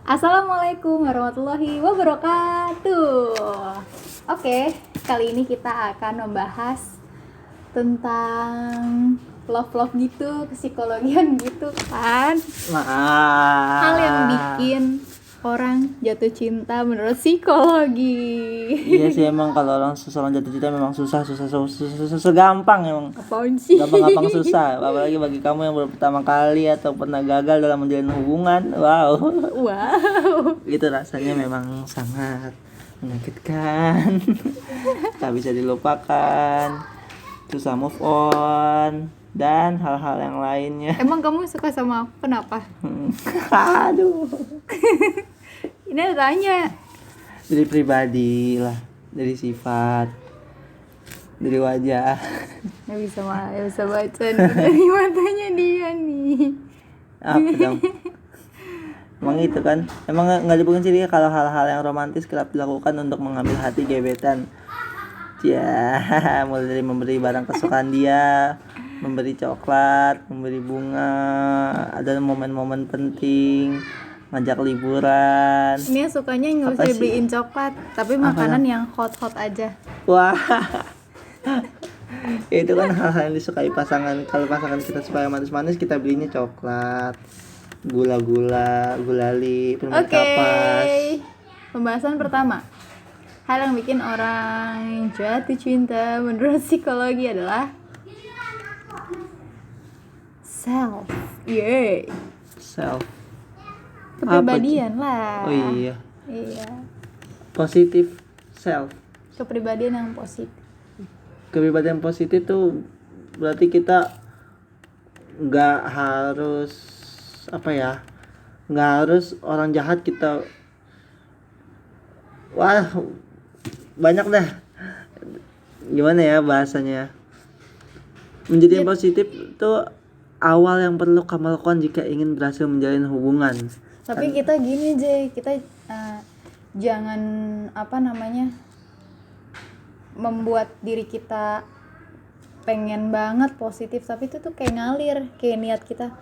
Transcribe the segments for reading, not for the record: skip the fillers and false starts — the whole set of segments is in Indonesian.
Assalamualaikum warahmatullahi wabarakatuh. Oke, kali ini kita akan membahas tentang love gitu, psikologian gitu kan. Hal yang bikin orang jatuh cinta menurut psikologi. Iya sih, emang kalau seseorang jatuh cinta memang susah gampang emang. Apaan sih? Gampang susah, apalagi bagi kamu yang baru pertama kali atau pernah gagal dalam menjalin hubungan. Wow. Itu rasanya memang sangat menyakitkan. Tak bisa dilupakan, susah move on dan hal-hal yang lainnya. Emang kamu suka sama aku kenapa? Aduh. Ini ada tanya. Dari pribadi lah, dari sifat, dari wajah. Nggak bisa baca nih dari matanya dia nih. Apa dong? Emang itu kan, emang nggak dipungkiri kalau hal-hal yang romantis kerap dilakukan untuk mengambil hati gebetan. Ya, mulai dari memberi barang kesukaan dia, memberi coklat, memberi bunga, ada momen-momen penting, ngajak liburan. Ini sukanya nggak Apa usah sih? beliin coklat, tapi makanan yang hot aja. Wah. Itu kan hal-hal yang disukai pasangan. Kalau pasangan kita suka yang manis-manis, kita belinya coklat, gulali, permen kapas. Pembahasan pertama. Hal yang bikin orang jatuh cinta menurut psikologi adalah self. Self. Kepribadian lah. Oh iya. Iya. Positif self. Kepribadian yang positif. Kepribadian positif tuh berarti kita nggak harus nggak harus orang jahat kita. Wah, banyak dah. Gimana ya bahasanya? Menjadi yang positif tuh awal yang perlu kamu lakukan jika ingin berhasil menjalin hubungan. Tapi kita gini Jay, kita jangan membuat diri kita pengen banget positif, tapi itu tuh kayak ngalir, kayak niat kita.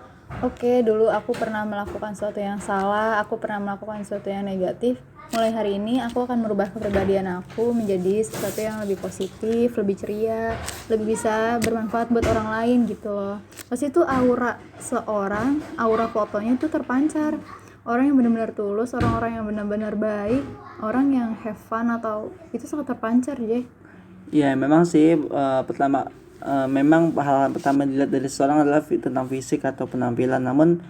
Oke, dulu aku pernah melakukan sesuatu yang salah, aku pernah melakukan sesuatu yang negatif. Mulai hari ini aku akan merubah kepribadian aku menjadi sesuatu yang lebih positif, lebih ceria, lebih bisa bermanfaat buat orang lain gitu loh. Pasti itu aura fotonya itu terpancar. Orang yang benar-benar tulus, orang-orang yang benar-benar baik, orang yang have fun atau itu sangat terpancar, Jay. Ya memang sih memang hal pertama dilihat dari seseorang adalah tentang fisik atau penampilan. Namun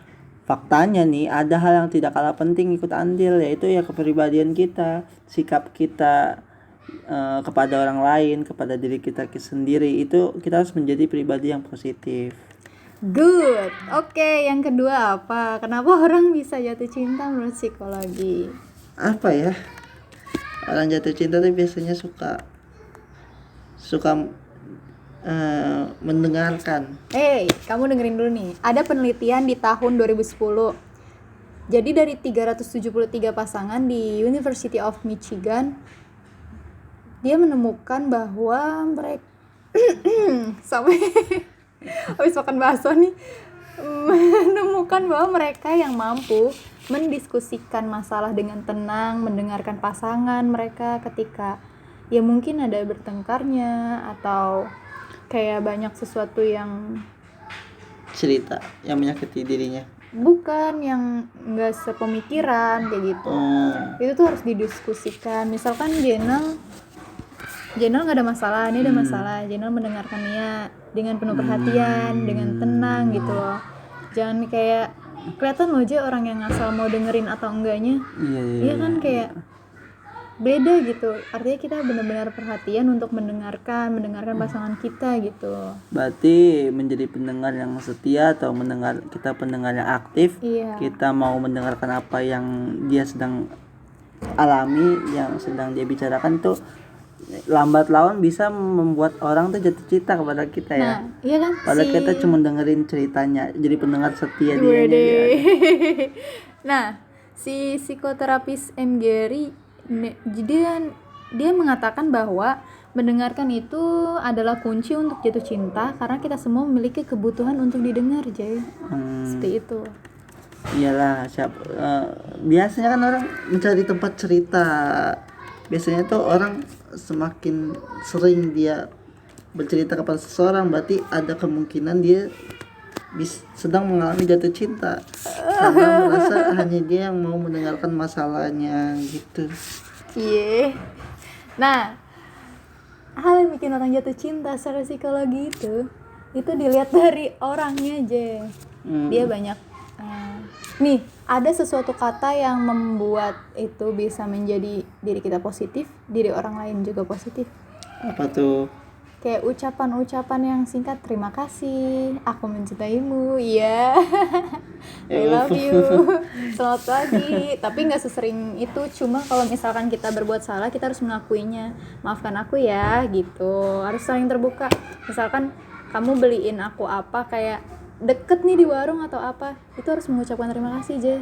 faktanya nih ada hal yang tidak kalah penting ikut andil, yaitu ya kepribadian kita, sikap kita kepada orang lain, kepada diri kita sendiri. Itu kita harus menjadi pribadi yang positif. Good. Oke, yang kedua apa? Kenapa orang bisa jatuh cinta menurut psikologi? Apa ya? Orang jatuh cinta tuh biasanya suka mendengarkan. Kamu dengerin dulu nih. Ada penelitian di tahun 2010. Jadi dari 373 pasangan di University of Michigan, dia menemukan bahwa mereka sampai habis makan bakso nih, menemukan bahwa mereka yang mampu mendiskusikan masalah dengan tenang, mendengarkan pasangan mereka ketika ya mungkin ada bertengkarnya atau kayak banyak sesuatu yang Cerita yang menyakiti dirinya, bukan yang nggak sepemikiran kayak gitu. Itu tuh harus didiskusikan. Misalkan Jenel nggak ada masalah, ini ada masalah. Jenel mendengarkan Nia dengan penuh perhatian, dengan tenang gitu loh. Jangan kayak kelihatan loh aja orang yang asal mau dengerin atau enggaknya. Iya kan kayak beda gitu. Artinya kita benar-benar perhatian untuk mendengarkan pasangan kita gitu. Berarti menjadi pendengar yang setia atau pendengar yang aktif. Iya. Kita mau mendengarkan apa yang dia sedang alami, yang sedang dia bicarakan, itu lambat laun bisa membuat orang tuh jatuh cinta kepada kita ya. Nah, iya kan? Padahal kita cuma dengerin ceritanya, jadi pendengar setia dia. Nah, si psikoterapis M. Gary dia mengatakan bahwa mendengarkan itu adalah kunci untuk jatuh cinta karena kita semua memiliki kebutuhan untuk didengar, Jay. Seperti itu. Iyalah, biasanya kan orang mencari tempat cerita. Biasanya tuh orang semakin sering dia bercerita kepada seseorang, berarti ada kemungkinan dia sedang mengalami jatuh cinta karena merasa hanya dia yang mau mendengarkan masalahnya gitu. Cie. Nah, hal yang bikin orang jatuh cinta secara psikologi itu dilihat dari orangnya aja. Dia banyak nih, ada sesuatu kata yang membuat itu bisa menjadi diri kita positif, diri orang lain juga positif. Apa tuh? Kayak ucapan-ucapan yang singkat, terima kasih, aku mencintaimu, iya, I love you, selamat pagi. Tapi nggak sesering itu, cuma kalau misalkan kita berbuat salah, kita harus mengakuinya. Maafkan aku ya, gitu. Harus saling terbuka. Misalkan kamu beliin aku apa, kayak deket nih di warung atau apa, itu harus mengucapkan terima kasih aja.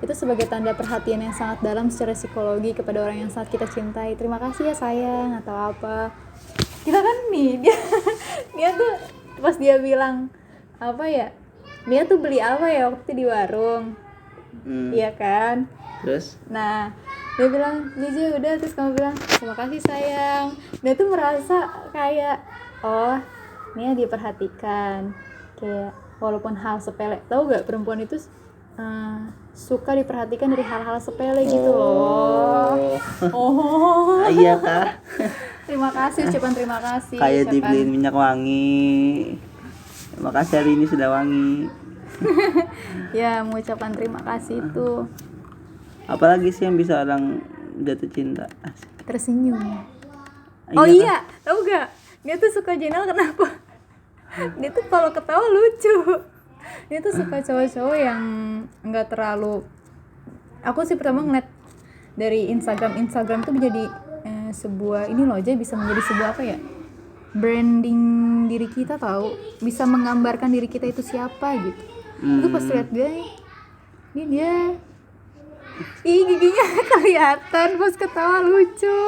Itu sebagai tanda perhatian yang sangat dalam secara psikologi kepada orang yang sangat kita cintai. Terima kasih ya sayang, atau apa. Kita kan nih, dia tuh pas dia bilang apa ya, dia tuh beli apa ya waktu di warung, iya kan. Terus? Nah, dia bilang Lija udah, terus kamu bilang terima kasih sayang. Dia tuh merasa kayak, oh Nia diperhatikan, kayak walaupun hal sepele. Tahu gak, perempuan itu suka diperhatikan dari hal-hal sepele gitu loh. Oh Iya kah? terima kasih, ucapan terima kasih, Kayak ucapan dibeliin minyak wangi, makasih hari ini sudah wangi. ya, mengucapkan terima kasih itu Apalagi sih yang bisa orang jatuh cinta? Asik. tersenyum. Oh Iya iya, tahu gak? Dia tuh suka Jenal kenapa? Dia tuh kalau ketawa lucu. Dia tuh suka cowok-cowok yang nggak terlalu. Aku sih pertama ngeliat dari Instagram tuh menjadi sebuah ini loh aja, bisa menjadi sebuah apa ya, branding diri kita, tahu, bisa menggambarkan diri kita itu siapa gitu. Itu pas lihat dia giginya kelihatan pas ketawa, lucu.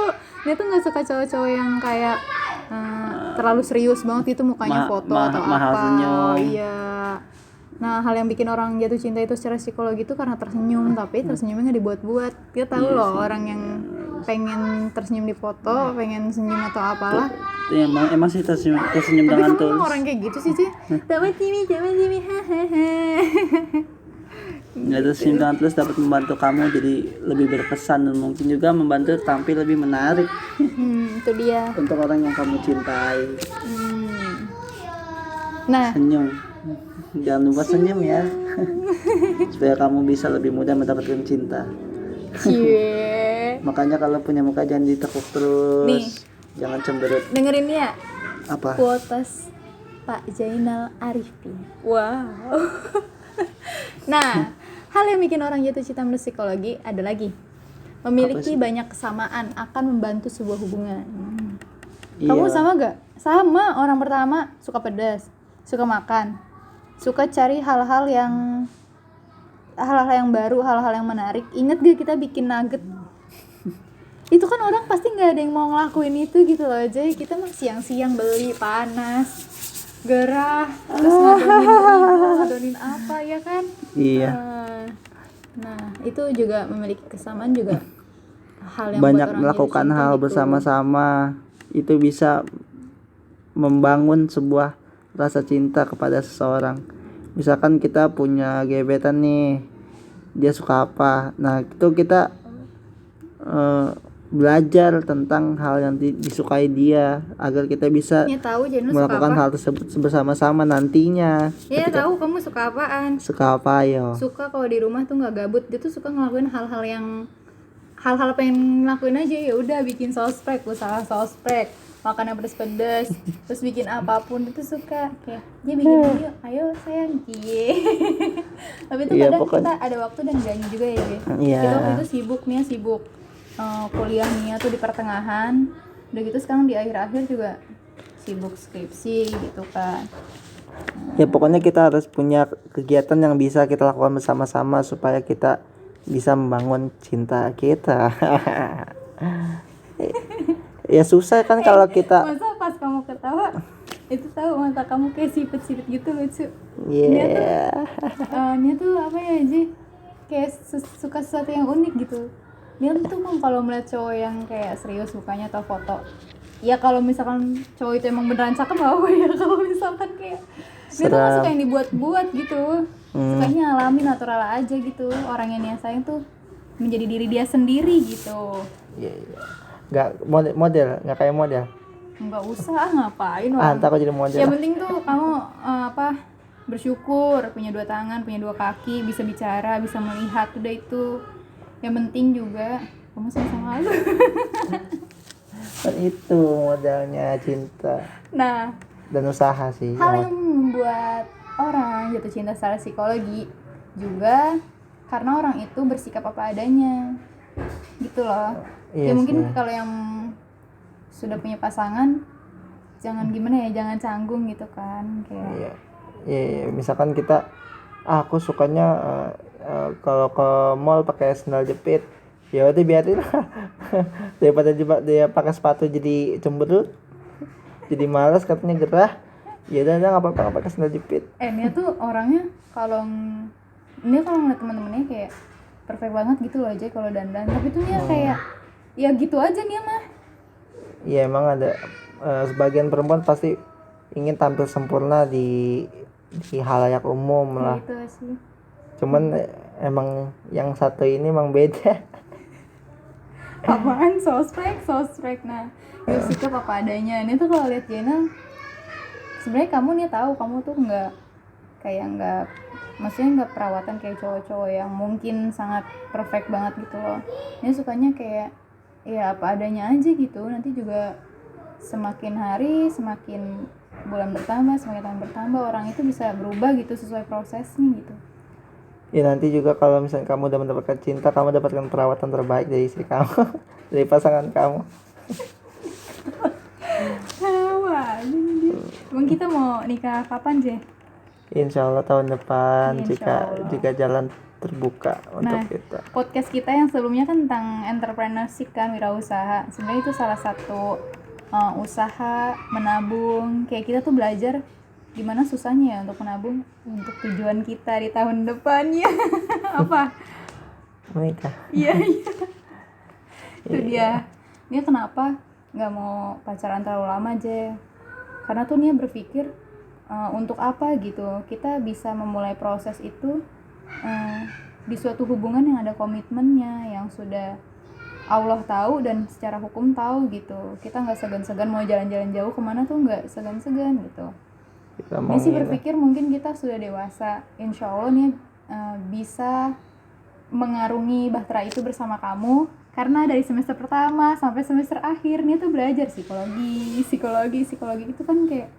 Dia tuh nggak suka cowok-cowok yang kayak terlalu serius banget itu mukanya, foto atau mahal apa. senyum. Iya. Nah, hal yang bikin orang jatuh cinta itu secara psikologi itu karena tersenyum, tapi tersenyumnya nggak dibuat-buat. Dia tahu loh orang yang pengen tersenyum di foto, pengen senyum atau apalah. Emang sih tersenyum Tapi dengan kamu tulus. emang orang kayak gitu sih, Ci. Dapat sini, hahaha. Ya, tersenyum dengan tulus dapat membantu kamu jadi lebih berkesan dan mungkin juga membantu tampil lebih menarik Itu dia. untuk orang yang kamu cintai. Nah, Senyum, jangan lupa senyum ya, supaya kamu bisa lebih mudah mendapatkan cinta. cie. Makanya kalau punya muka jangan ditekuk terus. Nih. Jangan cemberut. Dengerin ya. Apa? Quotes Pak Zainal Arifin. Wow. Nah, hal yang bikin orang jatuh cinta menurut psikologi ada lagi. Memiliki banyak kesamaan akan membantu sebuah hubungan. Kamu sama gak? Sama. Orang pertama suka pedas, suka makan, suka cari hal-hal yang baru, hal-hal yang menarik. Ingat gak kita bikin nugget? Itu kan orang pasti nggak ada yang mau ngelakuin itu gitu loh aja. Kita mah siang-siang beli, panas, gerah, terus ngadonin apa ya kan? Iya. Nah, itu juga memiliki kesamaan juga. Hal yang Banyak buat orang melakukan jatuh cinta hal gitu. bersama-sama itu bisa membangun sebuah rasa cinta kepada seseorang. Misalkan kita punya gebetan nih, dia suka apa, nah itu kita belajar tentang hal yang disukai dia agar kita bisa Ya tahu Jenu melakukan suka apa? hal tersebut bersama-sama nantinya. Ya tahu kamu suka apaan? Suka apa yo? Suka kalau di rumah tuh nggak gabut, dia tuh suka ngelakuin hal-hal pengen ngelakuin aja, ya udah bikin sosprek, usaha sosprek, makan yang pedes-pedes, terus bikin apapun itu suka, kayak dia bikin video, ayo sayang, cie. Tapi itu Iya, kadang pokoknya. kita ada waktu dan enggaknya juga ya, Ge. Iya. Kita waktu itu sibuk kuliah Nia tuh di pertengahan, udah gitu sekarang di akhir-akhir juga sibuk skripsi gitu kan. Ya pokoknya kita harus punya kegiatan yang bisa kita lakukan bersama-sama supaya kita bisa membangun cinta kita. Ya susah kan kalau kita. Masa pas kamu ketawa itu tahu mata kamu kayak sipit-sipit gitu lucu. Yeah. Nia tuh apa ya Ji? kayak suka sesuatu yang unik gitu. Dia tuh kalau melihat cowok yang kayak serius mukanya atau foto, ya kalau misalkan cowok itu emang beneran cakep apa ya, kalau misalkan kayak dia tuh gak suka yang dibuat-buat gitu, sukanya alami natural aja gitu. Orang yang dia sayang tuh menjadi diri dia sendiri gitu. Iya. Nggak model, nggak kayak model. Nggak usah, ngapain orang. Ntar aku jadi model. Yang penting tuh kamu bersyukur, punya 2 tangan, punya 2 kaki, bisa bicara, bisa melihat, udah itu. Yang penting juga kamu sama-sama aku. Kan itu modalnya cinta Nah, dan usaha sih. hal yang membuat orang jatuh cinta secara psikologi juga karena orang itu bersikap apa adanya gitu loh. Iya Ya mungkin sih. kalau yang sudah punya pasangan jangan gimana ya, jangan canggung gitu kan, kayak Iya, misalkan kita aku sukanya kalau ke mall pakai sandal jepit, ya udah biarin lah. Daripada dia pakai sepatu jadi cemberut, jadi malas katanya gerah, ya udah nggak apa-apa nggak pakai sandal jepit. Dia tuh orangnya kalau ngeliat teman-temannya kayak perfect banget gitu loh aja kalau dandan, tapi tuh dia kayak ya gitu aja dia mah. Iya emang ada sebagian perempuan pasti ingin tampil sempurna di halayak umum lah. Gitu sih. Cuman emang yang satu ini emang beda. Apaan? Sospek. Nah, dia sikap apa adanya. Ini tuh kalau lihat Jenna, sebenarnya kamu nih tahu kamu tuh nggak maksudnya nggak perawatan kayak cowok-cowok yang mungkin sangat perfect banget gitu loh. Ini sukanya kayak ya apa adanya aja gitu. Nanti juga semakin hari, semakin bulan bertambah, semakin tahun bertambah, orang itu bisa berubah gitu sesuai prosesnya gitu. Ya nanti juga kalau misalnya kamu udah mendapatkan cinta, kamu dapatkan perawatan terbaik dari istri kamu, dari pasangan kamu. Wah, emang kita mau nikah kapan, Je? Insya Allah tahun depan, Insya Allah. jika jalan terbuka untuk kita. Podcast kita yang sebelumnya kan tentang entrepreneurship kan, wirausaha. Sebenarnya itu salah satu usaha menabung. Kayak kita tuh belajar gimana susahnya ya untuk menabung untuk tujuan kita di tahun depannya. Apa? Menikah. Iya. Itu dia kenapa nggak mau pacaran terlalu lama aja, karena tuh dia berpikir untuk apa gitu kita bisa memulai proses itu di suatu hubungan yang ada komitmennya, yang sudah Allah tahu dan secara hukum tahu gitu. Kita nggak segan-segan mau jalan-jalan jauh kemana tuh, nggak segan-segan gitu. Ini sih berpikir mungkin kita sudah dewasa, insya Allah nih bisa mengarungi bahtera itu bersama kamu, karena dari semester pertama sampai semester akhir nih tuh belajar psikologi itu kan kayak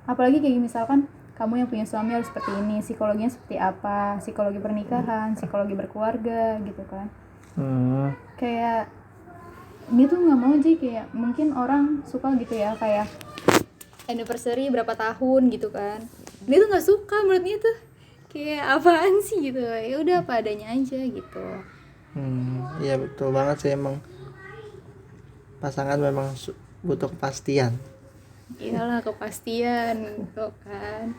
apalagi kayak misalkan kamu yang punya suami harus seperti ini, psikologinya seperti apa, psikologi pernikahan, psikologi berkeluarga gitu kan. Kayak dia tuh nggak mau aja, kayak mungkin orang suka gitu ya kayak anniversary berapa tahun gitu kan, dia tuh nggak suka, menurutnya tuh kayak apaan sih gitu, ya udah apa adanya aja gitu. Iya betul banget sih, emang pasangan memang butuh kepastian. Iyalah kepastian gitu kan.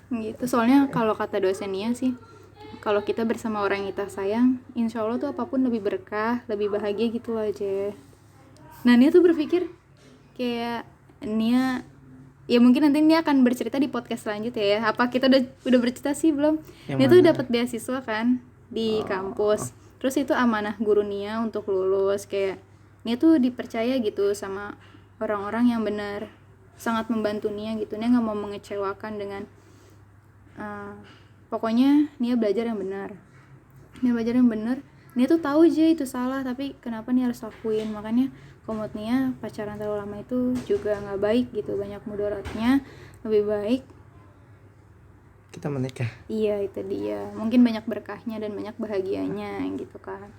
Gitu, soalnya kalau kata dosennya sih, kalau kita bersama orang yang kita sayang, insya Allah tuh apapun lebih berkah, lebih bahagia gitu aja. Nah Nia tuh berpikir kayak Nia, ya mungkin nanti Nia akan bercerita di podcast selanjutnya ya. Apa kita udah bercerita sih belum? Nia tuh dapat beasiswa kan di kampus. Terus itu amanah guru Nia untuk lulus, kayak Nia tuh dipercaya gitu sama orang-orang yang benar, sangat membantu Nia gitu. Nia nggak mau mengecewakan dengan pokoknya Nia belajar yang benar. Nia tuh tahu aja itu salah, tapi kenapa Nia harus lakuin. Makanya menurut Nia pacaran terlalu lama itu juga nggak baik gitu, banyak mudaratnya. Lebih baik kita menikah. Iya itu dia, mungkin banyak berkahnya dan banyak bahagianya gitu kan,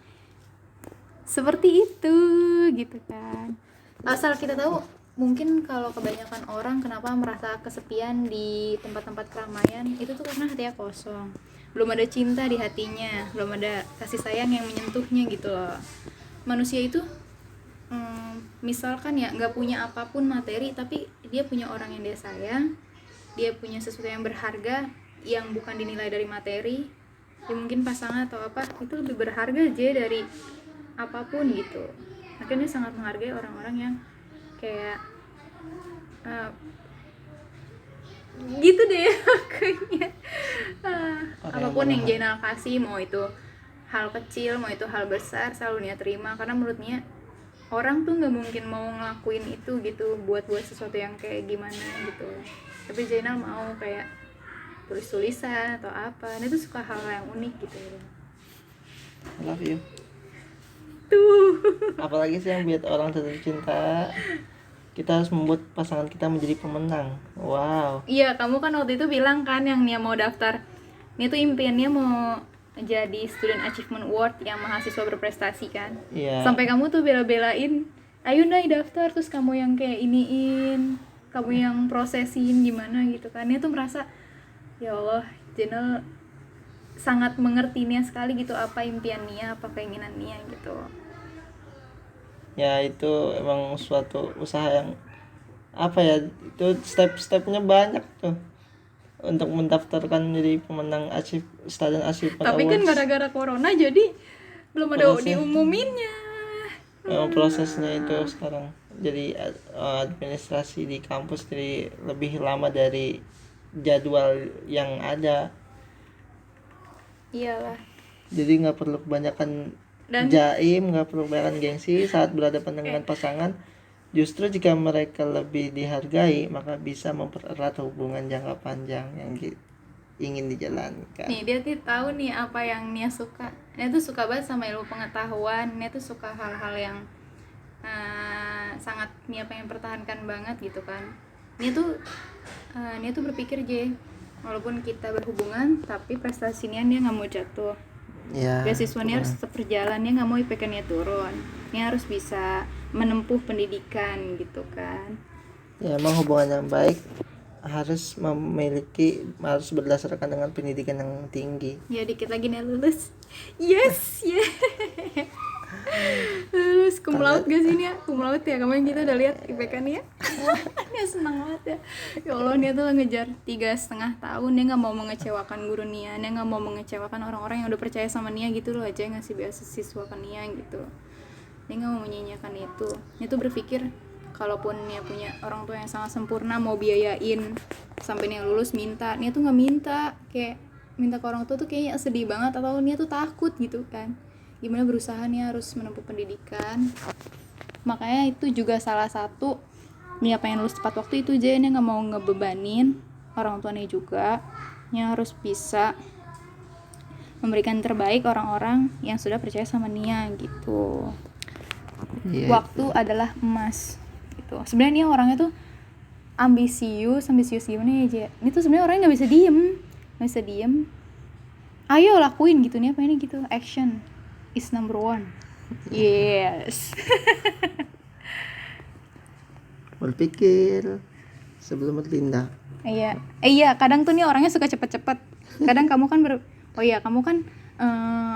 seperti itu gitu kan. Asal kita tahu, mungkin kalau kebanyakan orang kenapa merasa kesepian di tempat-tempat keramaian itu tuh karena hatinya kosong, belum ada cinta di hatinya, belum ada kasih sayang yang menyentuhnya gitu loh. Manusia itu misalkan ya nggak punya apapun materi, tapi dia punya orang yang dia sayang, dia punya sesuatu yang berharga, yang bukan dinilai dari materi, ya mungkin pasangan atau apa, itu lebih berharga dari apapun gitu. Makanya dia sangat menghargai orang-orang yang kayak gitu deh makanya apapun yang Jainal kasih, mau itu hal kecil mau itu hal besar, selalu Nia terima, karena menurut Nia orang tuh nggak mungkin mau ngelakuin itu gitu buat sesuatu yang kayak gimana gitu, tapi Jainal mau kayak tulis-tulisan atau apa, Nia tuh suka hal yang unik gitu. I love you. Tuh Apalagi sih yang buat orang jatuh cinta, kita harus membuat pasangan kita menjadi pemenang. Wow. iya, kamu kan waktu itu bilang kan yang Nia mau daftar, Nia tuh impiannya mau jadi Student Achievement Award yang mahasiswa berprestasi kan. Iya. Sampai kamu tuh bela-belain, ayo Nay daftar, terus kamu yang kayak iniin, kamu yang prosesin gimana gitu kan. Nia tuh merasa ya Allah, Jenel sangat mengerti Nia sekali gitu, apa impian Nia, apa keinginan Nia gitu. Ya itu emang suatu usaha yang apa ya, itu step-stepnya banyak tuh untuk mendaftarkan jadi pemenang Student Achievement Tapi kan Awards. gara-gara corona jadi belum ada diumuminnya. Memang prosesnya itu sekarang jadi administrasi di kampus jadi lebih lama dari jadwal yang ada. Iyalah. Jadi nggak perlu kebanyakan Dan jaim, nggak perlu kebanyakan gengsi saat berhadapan dengan pasangan. Justru jika mereka lebih dihargai, maka bisa mempererat hubungan jangka panjang yang ingin dijalankan. nih dia tuh tahu nih apa yang Nia suka. Nia tuh suka banget sama ilmu pengetahuan. Nia tuh suka hal-hal yang sangat Nia pengen pertahankan banget gitu kan. Nia tuh berpikir walaupun kita berhubungan, tapi prestasi Nia nggak mau jatuh. Ya. Beasiswa Nia harus tetap berjalan. Nia nggak mau IPK Nia turun. Nia harus bisa menempuh pendidikan gitu kan. Ya emang hubungan yang baik harus berdasarkan dengan pendidikan yang tinggi. Ya dikit lagi Nia lulus. Yes, yeah. Lulus cum laude gak sih Nia? Cum laude ya, kemarin kita udah lihat IPK Nia. Nia senang banget ya. Ya Allah, Nia tuh ngejar 3,5 tahun. Nia gak mau mengecewakan guru Nia. Nia gak mau mengecewakan orang-orang yang udah percaya sama Nia gitu loh aja, ngasih beasiswa ke Nia gitu. Nia gak mau menyanyiakan itu. Nia tuh berpikir kalaupun Nia punya orang tua yang sangat sempurna mau biayain sampai Nia lulus, Nia tuh nggak minta, kayak minta ke orang tua tuh kayaknya sedih banget, atau Nia tuh takut gitu kan. Gimana berusaha Nia harus menempuh pendidikan. Makanya itu juga salah satu Nia pengen lulus tepat waktu itu aja. Nia nggak mau ngebebanin orang tua Nia juga. Nia harus bisa memberikan terbaik orang-orang yang sudah percaya sama Nia gitu. Waktu adalah emas gitu. Sebenarnya Nia orangnya tuh ambisius gimana aja. Ini tuh sebenarnya orangnya nggak bisa diem. Ayo lakuin gitu, Nia pengennya gitu. Action is number one. Yes. Berpikir sebelum bertindak. Iya, kadang tuh Nia orangnya suka cepet-cepet. Kadang kamu kan kamu kan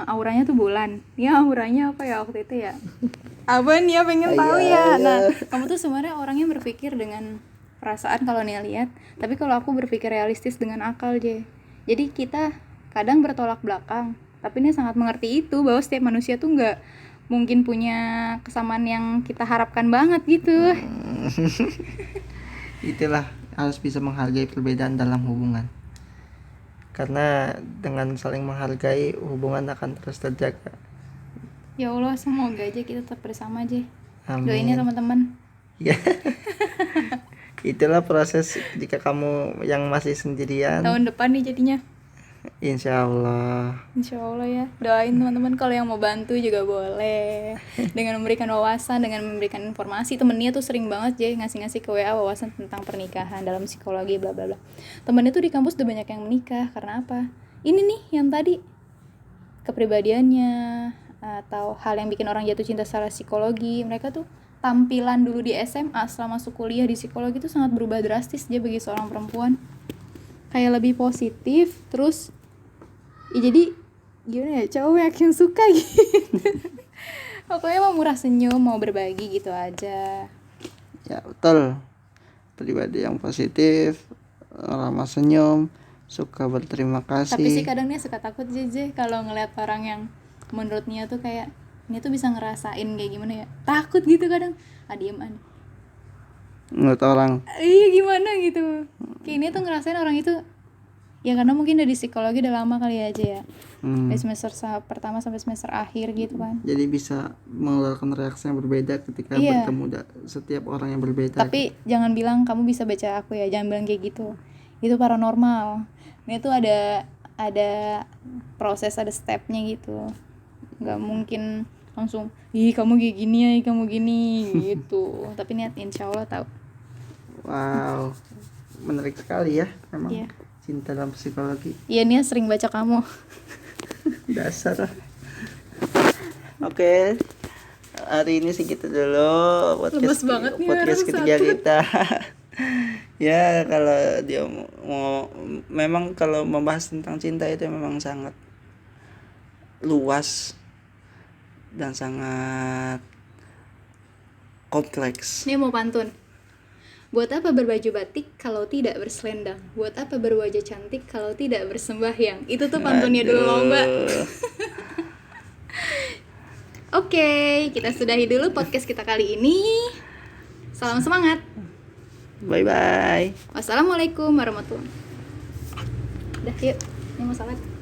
auranya tuh bulan. Nia auranya apa ya waktu itu ya? Apa Nia pengen tahu ya. Nah, kamu tuh sebenarnya orangnya berpikir dengan perasaan kalau Nia lihat, tapi kalau aku berpikir realistis dengan akal Jadi kita kadang bertolak belakang, tapi Nia sangat mengerti itu, bahwa setiap manusia tuh nggak mungkin punya kesamaan yang kita harapkan banget gitu. Itulah, harus bisa menghargai perbedaan dalam hubungan. Karena dengan saling menghargai, hubungan akan terus terjaga. Ya Allah, semoga aja kita tetap bersama aja. Amin. Doain ya teman-teman. Ya. Itulah proses jika kamu yang masih sendirian. Tahun depan nih jadinya. Insya Allah Ya. Doain teman-teman, kalau yang mau bantu juga boleh. Dengan memberikan wawasan, dengan memberikan informasi. Temennya tuh sering banget ngasih ke WA wawasan tentang pernikahan dalam psikologi bla bla bla. Temennya tuh di kampus udah banyak yang menikah. Karena apa? Ini nih yang tadi, kepribadiannya atau hal yang bikin orang jatuh cinta secara psikologi. Mereka tuh tampilan dulu di SMA setelah masuk kuliah di psikologi itu sangat berubah drastis bagi seorang perempuan. Kayak lebih positif, terus ya jadi gimana ya, cowok yang suka gitu. Pokoknya mau murah senyum, mau berbagi gitu aja. Ya betul, pribadi yang positif, ramah senyum, suka berterima kasih. Tapi sih kadang dia suka takut JJ kalau ngeliat orang yang menurutnya tuh kayak ini tuh bisa ngerasain kayak gimana ya, takut gitu kadang. Diem an, Menurut orang. iya gimana gitu, kayak ini tuh ngerasain orang itu ya karena mungkin dari psikologi udah lama kali aja ya, dari semester pertama sampai semester akhir gitu kan. Jadi bisa mengeluarkan reaksi yang berbeda ketika Iya. bertemu setiap orang yang berbeda. Tapi jangan bilang kamu bisa baca aku ya, jangan bilang kayak gitu, itu paranormal. Ini tuh ada proses, ada stepnya gitu, nggak mungkin langsung ih kamu kayak gini ya, kamu gini gitu. Tapi niat insya Allah tahu. Wow, menarik sekali ya memang. Iya. Cinta dalam psikologi. Iya nih sering baca kamu. Dasar. Oke. Hari ini segitu dulu Lemes banget nih podcast orang ketiga satu. kita. Ya kalau dia mau memang kalau membahas tentang cinta itu memang sangat luas dan sangat kompleks. Ini mau pantun. Buat apa berbaju batik kalau tidak berselendang? Buat apa berwajah cantik kalau tidak bersembahyang? Itu tuh pantunnya dulu lomba. Oke, kita sudahi dulu podcast kita kali ini. Salam semangat. Bye bye. Wassalamualaikum warahmatullahi wabarakatuh. Udah yuk, ini mau salat.